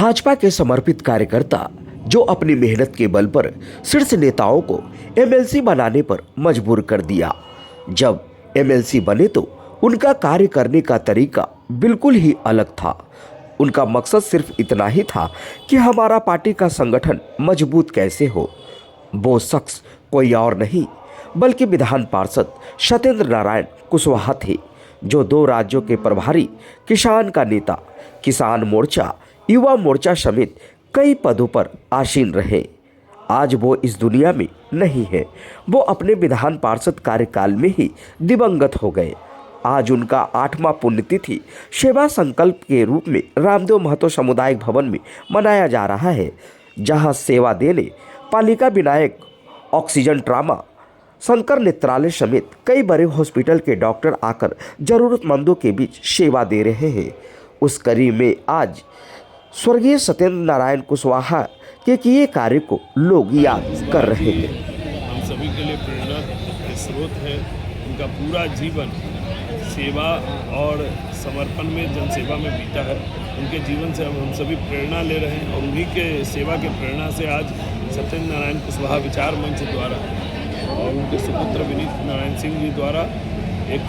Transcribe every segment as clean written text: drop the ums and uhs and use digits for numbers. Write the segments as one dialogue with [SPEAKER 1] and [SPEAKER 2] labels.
[SPEAKER 1] भाजपा के समर्पित कार्यकर्ता जो अपनी मेहनत के बल पर शीर्ष नेताओं को एमएलसी बनाने पर मजबूर कर दिया। जब एमएलसी बने तो उनका कार्य करने का तरीका बिल्कुल ही अलग था। उनका मकसद सिर्फ इतना ही था कि हमारा पार्टी का संगठन मजबूत कैसे हो। वो शख्स कोई और नहीं बल्कि विधान पार्षद सत्येंद्र नारायण कुशवाहा थे, जो 2 राज्यों के प्रभारी, किसान का नेता, किसान मोर्चा, युवा मोर्चा समेत कई पदों पर आसीन रहे। आज वो इस दुनिया में नहीं है। वो अपने विधान पार्षद कार्यकाल में ही दिवंगत हो गए। आज उनका 8वां पुण्यतिथि सेवा संकल्प के रूप में रामदेव महतो सामुदायिक भवन में मनाया जा रहा है, जहां सेवा देने पालिका विनायक, ऑक्सीजन ट्रामा, शंकर नेत्रालय समेत कई बड़े हॉस्पिटल के डॉक्टर आकर जरूरतमंदों के बीच सेवा दे रहे हैं। उस कड़ी में आज स्वर्गीय सत्येंद्र नारायण कुशवाहा के किए कार्य को लोग याद कर रहे हैं।
[SPEAKER 2] हम सभी के लिए प्रेरणा के स्रोत है। उनका पूरा जीवन सेवा और समर्पण में, जनसेवा में बीता है। उनके जीवन से हम सभी प्रेरणा ले रहे हैं और उन्हीं के सेवा के प्रेरणा से आज सत्येंद्र नारायण कुशवाहा विचार मंच द्वारा और उनके सुपुत्र विनीत नारायण सिंह जी द्वारा एक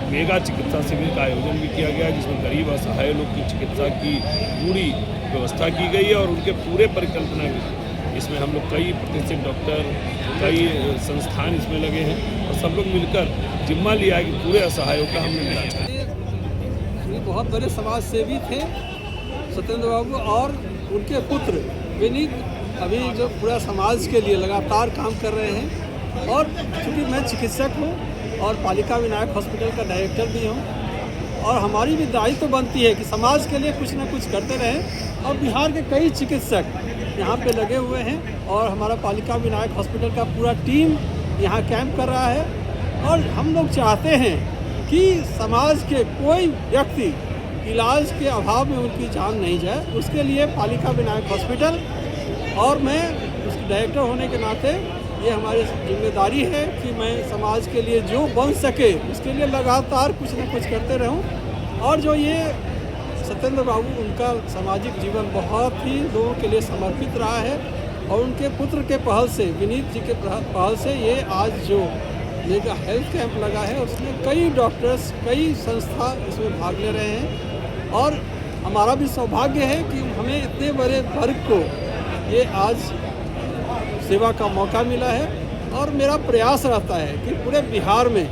[SPEAKER 2] मेगा चिकित्सा शिविर का आयोजन भी किया गया, जिसमें गरीब असहाय लोग की चिकित्सा की पूरी व्यवस्था की गई है और उनके पूरे परिकल्पना की। इसमें हम लोग कई प्रतिष्ठित डॉक्टर, कई संस्थान इसमें लगे हैं और सब लोग मिलकर जिम्मा लिया है कि पूरे असहायों का हमने इलाज किया।
[SPEAKER 3] ये बहुत बड़े समाज सेवी थे सत्येंद्र बाबू, और उनके पुत्र विनीत अभी जो पूरा समाज के लिए लगातार काम कर रहे हैं। और चूँकि मैं चिकित्सक हूँ और पालिका विनायक हॉस्पिटल का डायरेक्टर भी हूँ, और हमारी भी दायित्व बनती है कि समाज के लिए कुछ ना कुछ करते रहें। और बिहार के कई चिकित्सक यहाँ पे लगे हुए हैं और हमारा पालिका विनायक हॉस्पिटल का पूरा टीम यहाँ कैंप कर रहा है। और हम लोग चाहते हैं कि समाज के कोई व्यक्ति इलाज के अभाव में उनकी जान नहीं जाए। उसके लिए पालिका विनायक हॉस्पिटल और मैं उसके डायरेक्टर होने के नाते ये हमारी जिम्मेदारी है कि मैं समाज के लिए जो बन सके उसके लिए लगातार कुछ न कुछ करते रहूं। और जो ये सत्येंद्र बाबू, उनका सामाजिक जीवन बहुत ही लोगों के लिए समर्पित रहा है और उनके पुत्र के पहल से, विनीत जी के पहल से ये आज जो मेगा हेल्थ कैंप लगा है उसमें कई डॉक्टर्स, कई संस्था इसमें भाग ले रहे हैं। और हमारा भी सौभाग्य है कि हमें इतने बड़े वर्ग को ये आज सेवा का मौका मिला है। और मेरा प्रयास रहता है कि पूरे बिहार में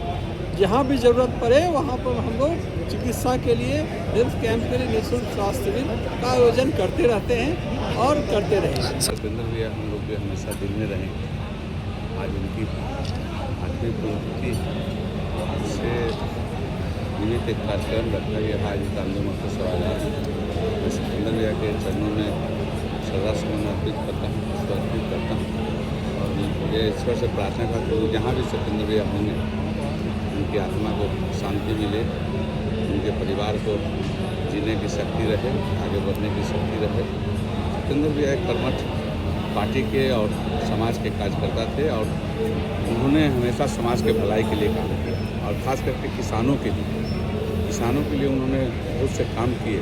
[SPEAKER 3] जहाँ भी ज़रूरत पड़े वहाँ पर हम लोग चिकित्सा के लिए, हेल्थ कैंप के लिए निःशुल्क स्वास्थ्य शिविर का आयोजन करते रहते हैं और करते रहें।
[SPEAKER 4] सत्येंद्र भैया हम लोग भी हमेशा दिल में रहें। आज उनकी 8वीं पुण्यतिथि से निमित्त एक कार्यक्रम रखा गया। आज रामदेव महतो सभागार में सत्येंद्र भैया के चरणों में श्रद्धासुमन अर्पित करता हूँ, उसको अर्पित करता हूँ। और ये ईश्वर से प्रार्थना करता हूँ जहाँ भी सत्येंद्र भैया होंगे उनकी आत्मा को शांति मिले, उनके परिवार को जीने की शक्ति रहे, आगे बढ़ने की शक्ति रहे। सत्येंद्र भैया एक कर्मठ पार्टी के और समाज के कार्यकर्ता थे और उन्होंने हमेशा समाज के भलाई के लिए काम किया और ख़ास करके किसानों के लिए उन्होंने बहुत से काम किए,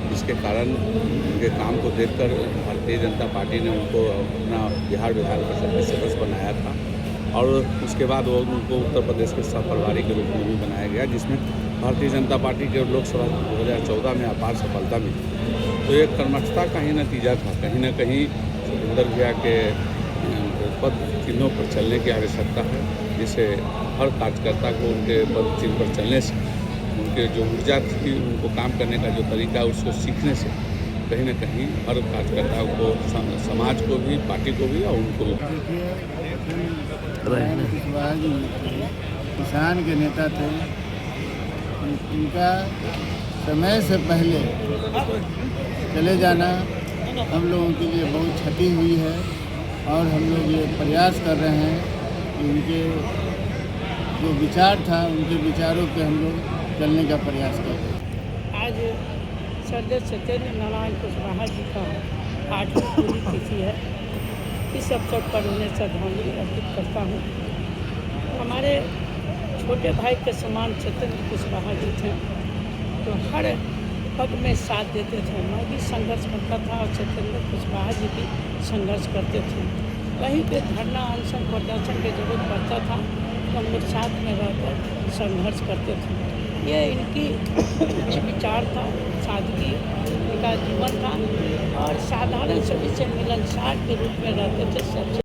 [SPEAKER 4] जिसके कारण उनके काम को देखकर भारतीय जनता पार्टी ने उनको अपना बिहार विधान परिषद में सदस्य बनाया था। और उसके बाद वो उनको उत्तर प्रदेश के सह प्रभारी के रूप में भी बनाया गया, जिसमें भारतीय जनता पार्टी के लोकसभा 2014 में अपार सफलता मिली। तो एक कर्मठता का ही नतीजा था। कहीं ना कहीं सत्येंद्र भैया के पद चिन्हों पर चलने की आवश्यकता है, जिससे हर कार्यकर्ता को उनके पद चिन्ह पर चलने से, उनके जो ऊर्जा थी, उनको काम करने का जो तरीका है उसको सीखने से कहीं ना कहीं हर कार्यकर्ता को, समाज को भी, पार्टी को भी और उनको भी।
[SPEAKER 5] कुशवाहा जी किसान के नेता थे। उनका समय से पहले चले जाना हम लोगों के लिए बहुत क्षति हुई है और हम लोग ये प्रयास कर रहे हैं कि उनके जो विचार था, उनके विचारों पे हम लोग चलने का प्रयास करें।
[SPEAKER 6] आज स्वर्गीय सत्येंद्र नारायण कुशवाहा जी का 8वीं पुण्यतिथि है। इस अवसर पर उन्हें श्रद्धांजलि अर्पित करता हूँ। हमारे छोटे भाई के समान सत्येंद्र कुशवाहा जी थे, तो हर पग में साथ देते थे। मैं भी संघर्ष करता था और सत्येंद्र कुशवाहा जी भी संघर्ष करते थे। कहीं पे धरना अनशन प्रदर्शन की जरूरत पड़ता था तो हम लोग साथ में रहकर संघर्ष करते थे। ये इनकी विचार था, सादगी इनका जीवन था और साधारण सभी से मिलनसार के रूप में रहते थे। सबसे